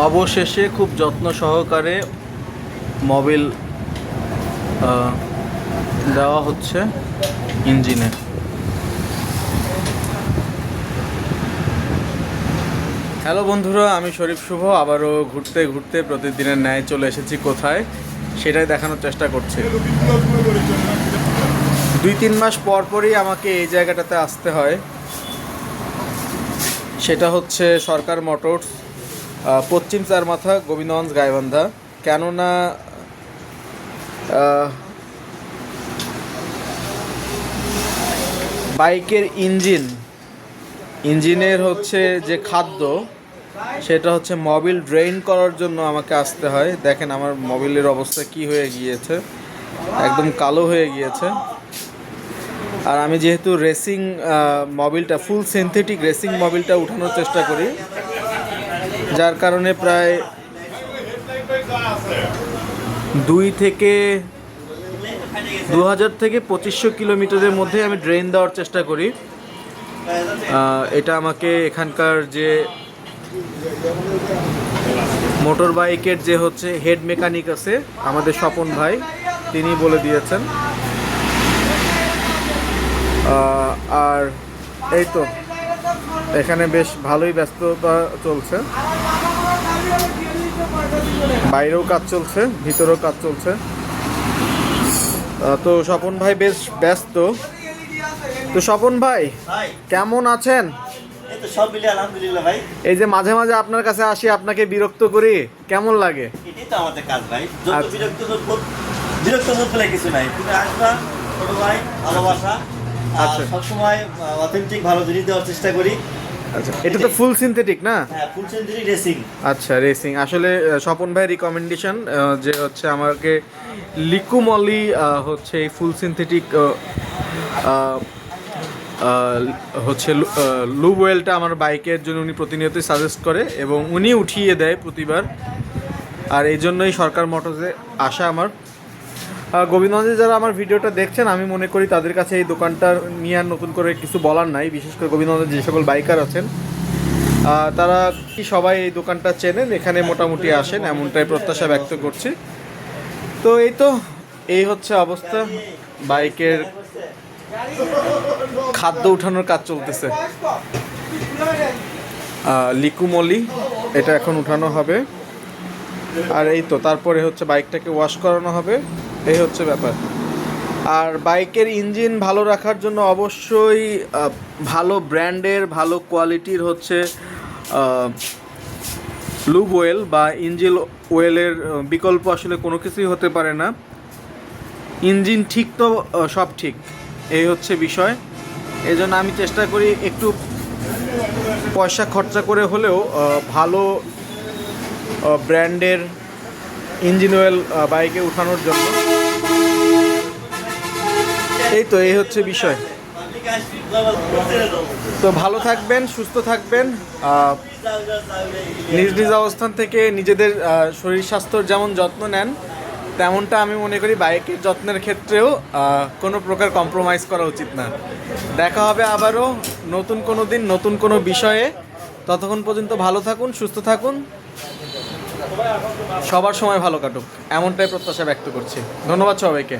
অবশেষে খুব যত্ন সহকারে মোবিল দেওয়া হচ্ছে ইঞ্জিনে। হ্যালো বন্ধুরা, আমি শরীফ শুভ আবারও ঘুরতে ঘুরতে প্রতিদিনের ন্যায় চলে এসেছি। কোথায় সেটাই দেখানোর চেষ্টা করছি। 2-3 মাস পর পরই আমাকে এই জায়গাটাতে আসতে হয়। সেটা হচ্ছে সরকার মোটরস, পশ্চিম চারমাথা, গোবিন্দগঞ্জ, গাইবান্ধা। কেননা বাইকের ইঞ্জিনের হচ্ছে যে খাদ্য, সেটা হচ্ছে মোবিল ড্রেইন করার জন্য আমাকে আসতে হয়। দেখেন আমার মোবিলের অবস্থা কি হয়ে গিয়েছে, একদম কালো হয়ে গিয়েছে। আর আমি যেহেতু রেসিং মোবিলটা, ফুল সিনথেটিক রেসিং মোবিলটা উঠানোর চেষ্টা করি, যার কারণে প্রায় 2000 থেকে 2500 কিলোমিটারের মধ্যে আমি ড্রেন দেওয়ার চেষ্টা করি। এটা আমাকে এখানকার যে মোটর বাইকের যে হচ্ছে হেড মেকানিক আছে আমাদের স্বপন ভাই, তিনি বলে দিয়েছেন। আর এই তো এখানে বেশ ভালোই ব্যস্ততা চলছে, বাইরেও কাজ চলছে, ভিতরেও কাজ চলছে। তো স্বপন ভাই বেশ ব্যস্ত। তো স্বপন ভাই কেমন আছেন? সব মিলিয়ে আলহামদুলিল্লাহ ভাই। এই যে মাঝে মাঝে আপনার কাছে আসি, আপনাকে বিরক্ত করি, কেমন লাগে? এটাই তো আমাদের কাজ ভাই। যত বিরক্ত বোধ ফেলে কিছু নাই। তুমি আসবা, ছোট ভাই, ভালোবাসা, আচ্ছা, সবসময় অথেন্টিক ভালো জিনিস দেওয়ার চেষ্টা করি। আচ্ছা, এটা তো ফুল সিনথেটিক না? হ্যাঁ, ফুল সিনথেটিক রেসিং। আচ্ছা, রেসিং। আসলে স্বপন ভাই রিকমেন্ডেশন যে হচ্ছে আমাকে লিকুমলি হচ্ছে এই ফুল সিনথেটিক হচ্ছে লুব ওয়েলটা আমার বাইকের জন্য উনি প্রতিনিয়তই সাজেস্ট করে এবং উনি উঠিয়ে দেয় প্রতিবার। আর এই জন্যই সরকার মোটরসে আসা আমার। গোবিন্দগঞ্জে যারা আমার ভিডিওটা দেখছেন, আমি মনে করি তাদের কাছে এই দোকানটা নিয়ে আর নতুন করে কিছু বলার নাই। বিশেষ করে গোবিন্দগঞ্জে যে সকল বাইকার আছেন তারা সবাই এই দোকানটা চেনেন, এখানে মোটামুটি আসেন, এমনটাই প্রত্যাশা ব্যক্ত করছি। তো এই হচ্ছে অবস্থা। বাইকের খাদ্য উঠানোর কাজ চলতেছে। লিকুমলি এটা এখন উঠানো হবে। আর এই তো তারপরে হচ্ছে বাইকটাকে ওয়াশ করানো হবে। এই হচ্ছে ব্যাপার। আর বাইকের ইঞ্জিন ভালো রাখার জন্য অবশ্যই ভালো ব্র্যান্ডের, ভালো কোয়ালিটির হচ্ছে লুব ওয়েল বা ইঞ্জিন ওয়েলের বিকল্প আসলে কোনো কিছুই হতে পারে না। ইঞ্জিন ঠিক তো সব ঠিক, এই হচ্ছে বিষয়। এই জন্য আমি চেষ্টা করি একটু পয়সা খরচা করে হলেও ভালো ব্র্যান্ডের ইঞ্জিন অয়েল বাইকে উঠানোর জন্য। এই হচ্ছে বিষয়। তো ভালো থাকবেন, সুস্থ থাকবেন। নিজ নিজ অবস্থান থেকে নিজেদের শরীর স্বাস্থ্যর যেমন যত্ন নেন, তেমনটা আমি মনে করি বাইকের যত্নের ক্ষেত্রেও কোনো প্রকার কম্প্রোমাইজ করা উচিত না। দেখা হবে আবারও নতুন কোনো দিন, নতুন কোনো বিষয়ে। ততক্ষণ পর্যন্ত ভালো থাকুন, সুস্থ থাকুন, সবার সময় ভালো কাটুক, এমনটাই প্রত্যাশা ব্যক্ত করছি। ধন্যবাদ সবাইকে।